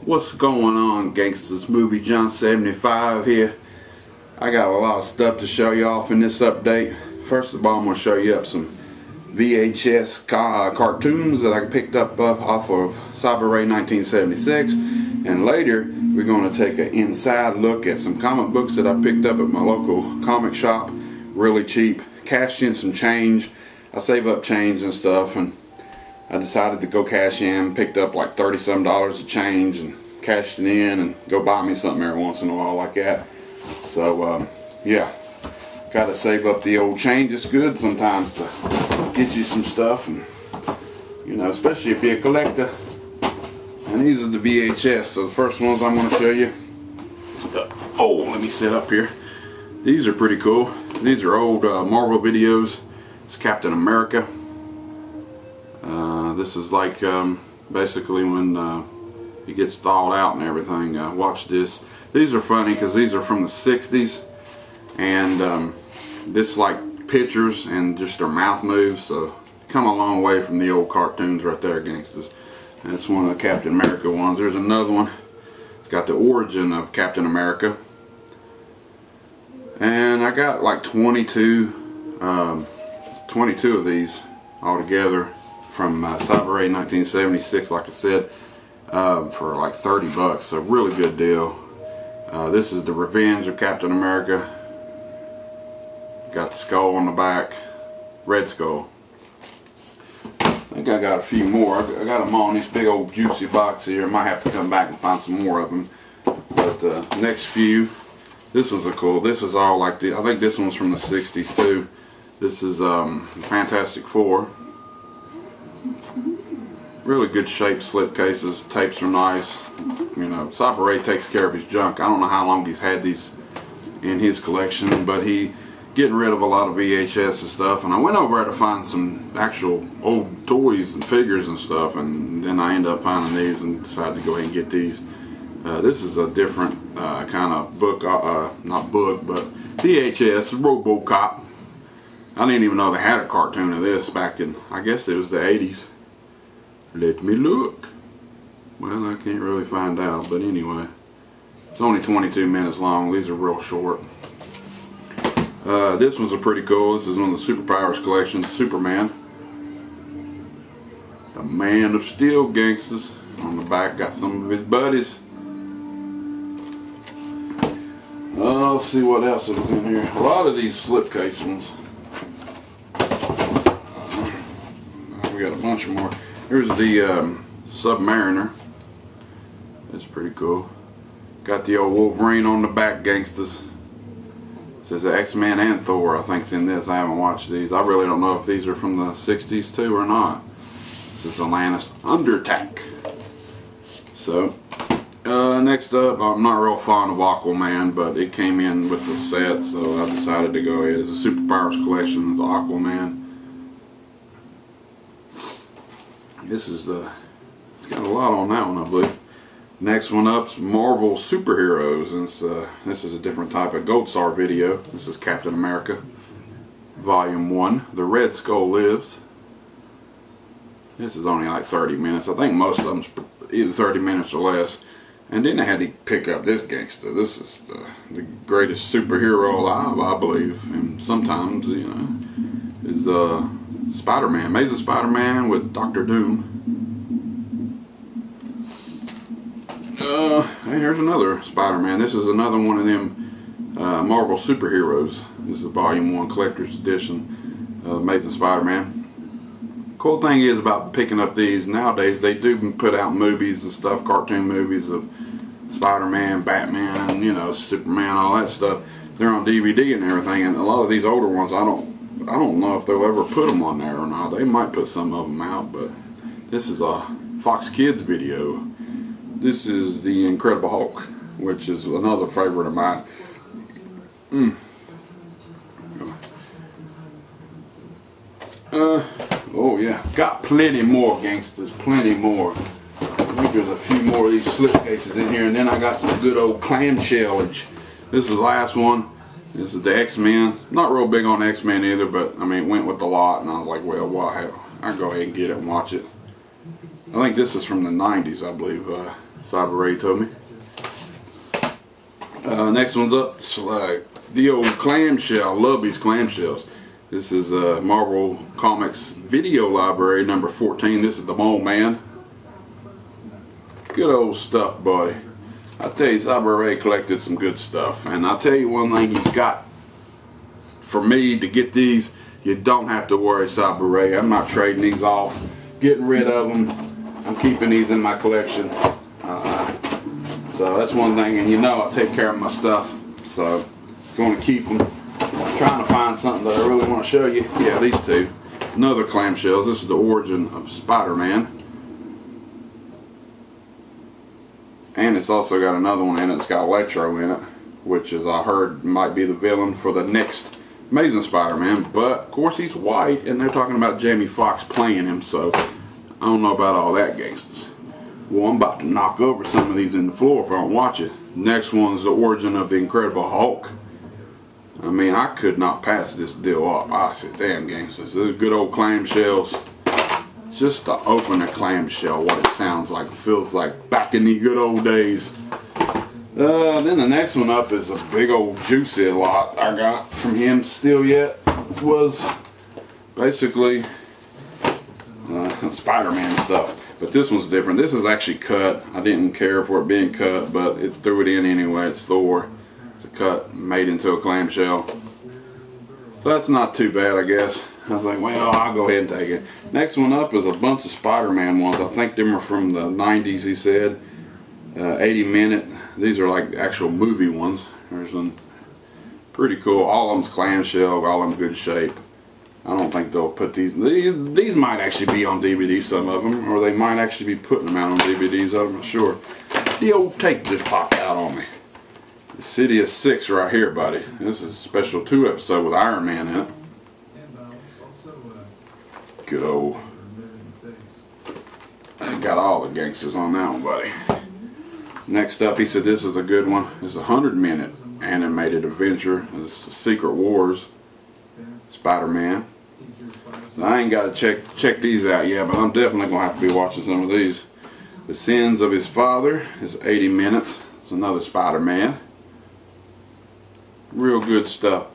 What's going on, gangsters? Movie John 75 here. I got a lot of stuff to show you off in this update. First of all, I'm going to show you up some VHS cartoons that I picked up off of Cyber Ray 1976, and later we're going to take an inside look at some comic books that I picked up at my local comic shop, really cheap. Cashed in some change. I save up change and stuff, and I decided to go cash in, picked up like $30-some of change and cashed it in, and go buy me something every once in a while like that. So yeah, gotta save up the old change. It's good sometimes to get you some stuff, and you know, especially if you're a collector. And these are the VHS. So the first ones I'm going to show you. Oh, let me sit up here. These are pretty cool. These are old Marvel videos. It's Captain America. This is like basically when he gets thawed out and everything. Watch this. These are funny because these are from the 60s, and this like pictures and just their mouth moves, so come a long way from the old cartoons right there, gangsters. And it's one of the Captain America ones. There's another one. It's got the origin of Captain America, and I got like 22 of these altogether from Cyber Ray 1976, like I said, for like 30 bucks. So really good deal. This is the Revenge of Captain America. Got the skull on the back, Red Skull. I think I got a few more. I got them all in this big old juicy box here. Might have to come back and find some more of them. But next few, this one's a cool. This is all like I think this one's from the 60s too. This is Fantastic Four. Really good shape slip cases. Tapes are nice. You know, Cyber Ray takes care of his junk. I don't know how long he's had these in his collection, but he getting rid of a lot of VHS and stuff. And I went over there to find some actual old toys and figures and stuff, and then I ended up finding these and decided to go ahead and get these. This is a different kind of book, not book, but VHS, RoboCop. I didn't even know they had a cartoon of this back in, I guess it was the 80s. Let me look. Well, I can't really find out, but anyway. It's only 22 minutes long. These are real short. This one's a pretty cool. This is one of the Superpowers collections. Superman. The Man of Steel, gangsters. On the back got some of his buddies. Let's see what else is in here. A lot of these slipcase ones. We got a bunch more. Here's the Submariner. That's pretty cool. Got the old Wolverine on the back, gangsters. It says X-Men and Thor, I think, is in this. I haven't watched these. I really don't know if these are from the 60s too or not. This is Atlantis Undertack. So, next up, I'm not real fond of Aquaman, but it came in with the set, so I decided to go ahead. It's a Superpowers collection. It's Aquaman. This is it's got a lot on that one, I believe. Next one up's Marvel Superheroes, and this is a different type of Gold Star video. This is Captain America, Volume 1, The Red Skull Lives. This is only like 30 minutes. I think most of them's either 30 minutes or less. And then I had to pick up this gangster. This is the greatest superhero alive, I believe. And sometimes, you know, is Spider-Man, Amazing Spider-Man with Dr. Doom. And here's another Spider-Man. This is another one of them Marvel Superheroes. This is Volume 1 Collector's Edition of Amazing Spider-Man. Cool thing is about picking up these, nowadays they do put out movies and stuff, cartoon movies of Spider-Man, Batman, you know, Superman, all that stuff. They're on DVD and everything, and a lot of these older ones I don't know if they'll ever put them on there or not. They might put some of them out, but this is a Fox Kids video. This is the Incredible Hulk, which is another favorite of mine. Oh yeah, got plenty more, gangsters, plenty more. I think there's a few more of these slipcases in here, and then I got some good old clamshellage. This is the last one. This is the X-Men. Not real big on X-Men either, but I mean, it went with the lot, and I was like, well, I'll go ahead and get it and watch it. I think this is from the 90s, I believe. Cyber Ray told me. Next one's up. It's the old clamshell. I love these clamshells. This is Marvel Comics Video Library number 14. This is the Mole Man. Good old stuff, buddy. I tell you, Cyber Ray collected some good stuff. And I'll tell you one thing he's got. For me to get these, you don't have to worry, Cyber Ray. I'm not trading these off, getting rid of them. I'm keeping these in my collection. So that's one thing, and you know I take care of my stuff, so going to keep them. I'm trying to find something that I really want to show you. Yeah, these two. Another clamshells. This is the origin of Spider-Man. And it's also got another one in it. It's got Electro in it, which is, I heard, might be the villain for the next Amazing Spider-Man. But, of course, he's white, and they're talking about Jamie Foxx playing him, so I don't know about all that gangsters. Well, I'm about to knock over some of these in the floor if I don't watch it. Next one's the origin of the Incredible Hulk. I mean, I could not pass this deal up. I said, damn gangsters. These are good old clamshells. Just to open a clamshell, what it sounds like, feels like back in the good old days. Then the next one up is a big old juicy lot I got from him still yet. Was basically Spider-Man stuff. But this one's different. This is actually cut. I didn't care for it being cut, but it threw it in anyway. It's Thor. It's a cut made into a clamshell. So that's not too bad, I guess. I was like, well, I'll go ahead and take it. Next one up is a bunch of Spider-Man ones. I think them are from the 90s, he said. 80-minute. These are like actual movie ones. There's one pretty cool. All of them's clamshell, all of them good shape. I don't think they'll put these might actually be on DVD, some of them, or they might actually be putting them out on DVDs, I'm not sure. The old tape just popped out on me. The City of Six right here, buddy. This is a special 2 episode with Iron Man in it. Good old. I got all the gangsters on that one, buddy. Next up, he said this is a good one. It's a 100-minute animated adventure. It's Secret Wars. Spider-Man. So I ain't got to check these out yet, but I'm definitely going to have to be watching some of these. The Sins of His Father is 80 minutes. It's another Spider-Man. Real good stuff.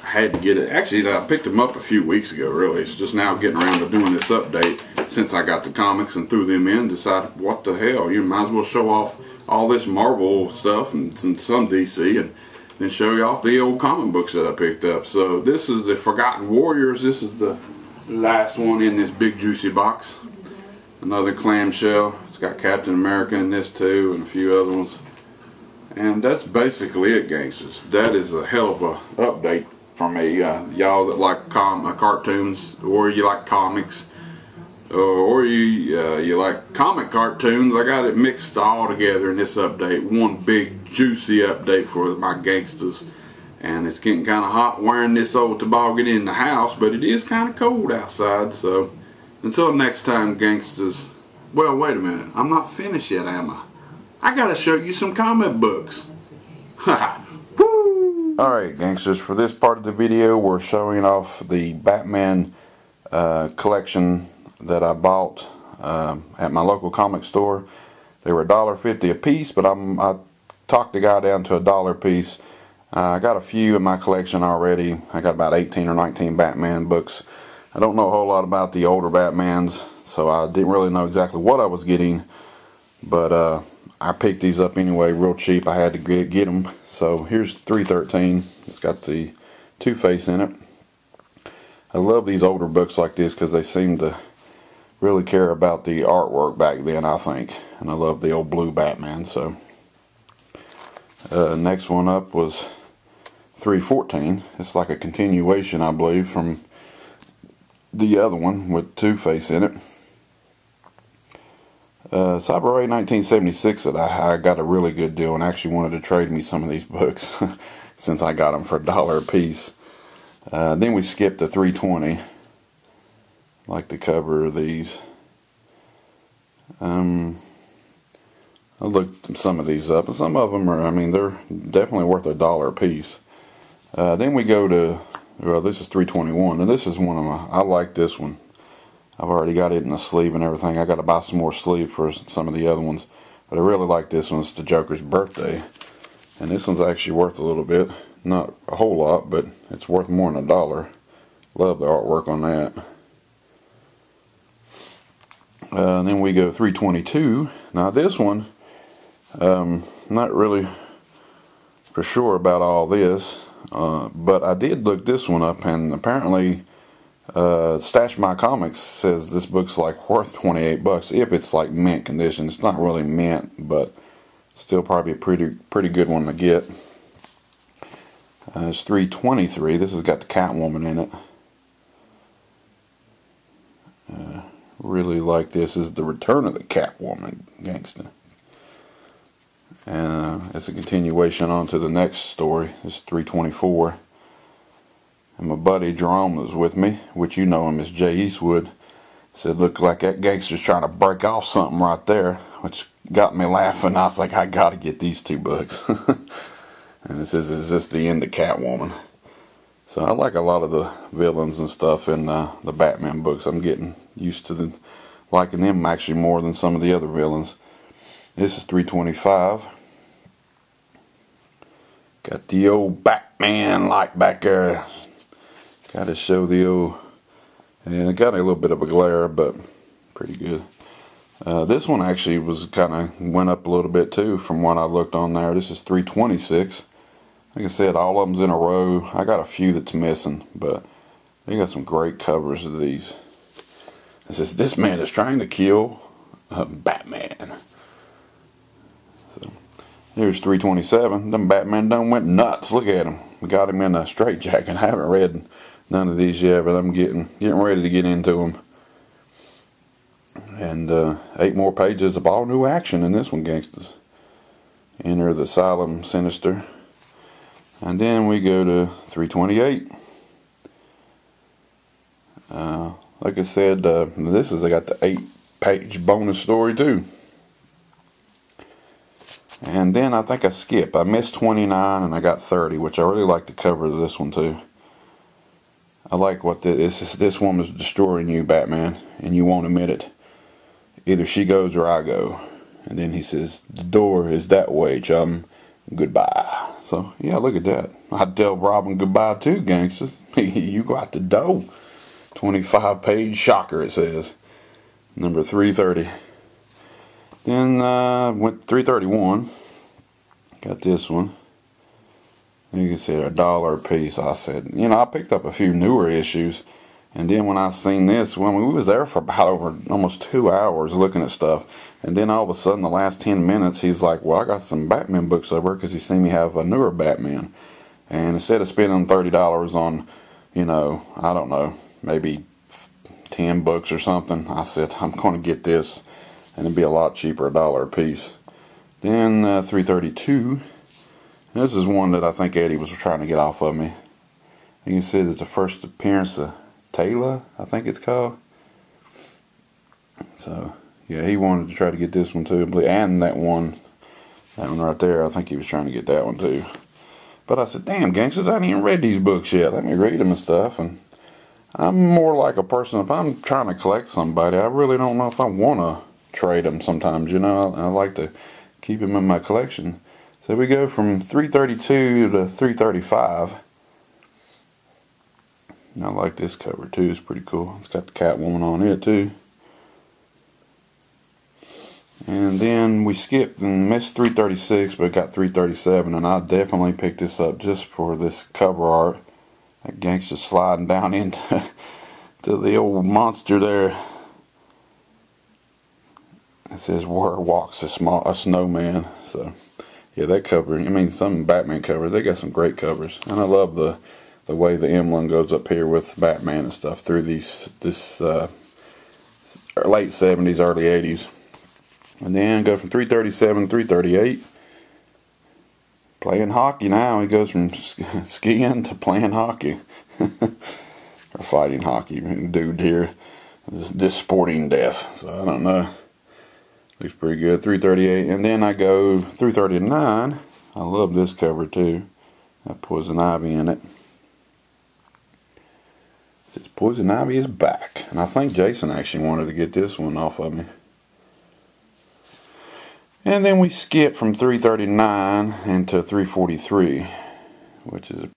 I had to get it. Actually, I picked them up a few weeks ago, really. It's just now getting around to doing this update since I got the comics and threw them in and decided, what the hell, you might as well show off all this Marvel stuff and some DC and then show you off the old comic books that I picked up. So this is the Forgotten Warriors. This is the last one in this big juicy box. Another clamshell. It's got Captain America in this too and a few other ones. And that's basically it, gangsters. That is a hell of a update for me. Y'all that like cartoons, or you like comics, or you like comic cartoons, I got it mixed all together in this update. One big juicy update for my gangsters. And it's getting kind of hot wearing this old toboggan in the house, but it is kind of cold outside. So until next time, gangsters. Well, wait a minute, I'm not finished yet, am I? I gotta show you some comic books. Woo! Alright, gangsters, for this part of the video we're showing off the Batman collection that I bought at my local comic store. They were $1.50 a piece, but I talked the guy down to $1 a piece. I got a few in my collection already. I got about 18 or 19 Batman books. I don't know a whole lot about the older Batmans, so I didn't really know exactly what I was getting, but I picked these up anyway real cheap. I had to get them. So here's 313. It's got the Two-Face in it. I love these older books like this because they seem to really care about the artwork back then, I think. And I love the old blue Batman. So next one up was 314. It's like a continuation, I believe, from the other one with Two-Face in it. Cyber Ray 1976 that I got a really good deal and actually wanted to trade me some of these books since I got them for $1 a piece. Then we skipped to 320. Like the cover of these. I looked some of these up, and some of them are, I mean, they're definitely worth $1 a piece. Then we go to, well, this is 321, and this is one of my, I like this one. I've already got it in the sleeve and everything. I got to buy some more sleeve for some of the other ones. But I really like this one. It's the Joker's birthday. And this one's actually worth a little bit. Not a whole lot, but it's worth more than $1. Love the artwork on that. And then we go 322. Now this one, not really for sure about all this, but I did look this one up, and apparently Stash My Comics says this book's like worth 28 bucks if it's like mint condition. It's not really mint, but still probably a pretty good one to get. It's 323. This has got the Catwoman in it. Really like this. Is the Return of the Catwoman, gangsta. And it's a continuation on to the next story. It's 324. And my buddy Jerome was with me, which you know him as Jay Eastwood. Said, look like that gangster's trying to break off something right there, which got me laughing. I was like, I gotta get these 2 books. And it says, is this the end of Catwoman? So I like a lot of the villains and stuff in the Batman books. I'm getting used to liking them actually more than some of the other villains. This is 325. Got the old Batman light back there. Got to show the old... And it got a little bit of a glare, but pretty good. This one actually was kind of went up a little bit too from what I looked on there. This is 326. Like I said, all of them's in a row. I got a few that's missing, but they got some great covers of these. It says, this man is trying to kill Batman. So here's 327. Them Batman done went nuts. Look at him. We got him in a straitjacket. I haven't read none of these yet, but I'm getting ready to get into them. And 8 more pages of all new action in this one, gangsters. Enter the Asylum Sinister. And then we go to 328. Like I said, this is, I got the 8-page bonus story too. And then I think I skipped. I missed 29 and I got 30, which I really like the cover of this one too. I like what this woman's destroying you, Batman, and you won't admit it. Either she goes or I go. And then he says, the door is that way, chum. Goodbye. So, yeah, look at that. I'd tell Robin goodbye too, gangsters. You got the dough. 25-page shocker, it says. Number 330. Then went 331. Got this one. You can see $1 a piece. I said, I picked up a few newer issues. And then when I seen this, we was there for about almost 2 hours looking at stuff. And then all of a sudden, the last 10 minutes, he's like, well, I got some Batman books over because he seen me have a newer Batman. And instead of spending $30 on, I don't know, maybe 10 books or something, I said, I'm going to get this. And it'd be a lot cheaper, $1 a piece. Then 332. This is one that I think Eddie was trying to get off of me. You can see it's the first appearance of Taylor, I think it's called. So, yeah, he wanted to try to get this one too. And that one right there, I think he was trying to get that one too. But I said, damn, gangsters, I haven't even read these books yet. Let me read them and stuff. And I'm more like a person, if I'm trying to collect somebody, I really don't know if I want to trade them sometimes, I like to keep them in my collection. So we go from 332 to 335. I like this cover too, it's pretty cool. It's got the Catwoman on it too. And then we skipped and missed 336, but got 337, and I definitely picked this up just for this cover art. That gangster sliding down into to the old monster there. It says, where walks a snowman. So, yeah, that cover, some Batman covers, they got some great covers. And I love the way the emblem goes up here with Batman and stuff through this late 70s, early 80s. And then go from 337 338. Playing hockey now. He goes from skiing to playing hockey. Or fighting hockey. Dude here. This sporting death. So I don't know. Looks pretty good. 338. And then I go 339. I love this cover too. Got Poison Ivy in it. This Poison Ivy is back. And I think Jason actually wanted to get this one off of me. And then we skip from 339 into 343, which is